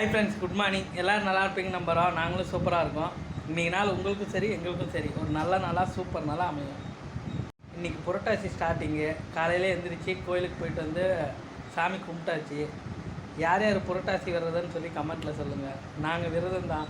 Hi friends, good morning. எல்லோரும் நல்லா இருப்பீங்க நம்புகிறோம். நாங்களும் சூப்பராக இருக்கோம். இன்றைக்கி நாள் உங்களுக்கும் சரி எங்களுக்கும் சரி ஒரு நல்ல நாளாக சூப்பர் நாளாக அமையும். இன்றைக்கி புரட்டாசி ஸ்டார்டிங்கு. காலையில் எழுந்திரிச்சு கோயிலுக்கு போயிட்டு வந்து சாமி கும்பிட்டாச்சு. யார் யார் புரட்டாசி விரதம்னு சொல்லி கமெண்ட்டில் சொல்லுங்கள். நாங்கள் விரதம் தான்.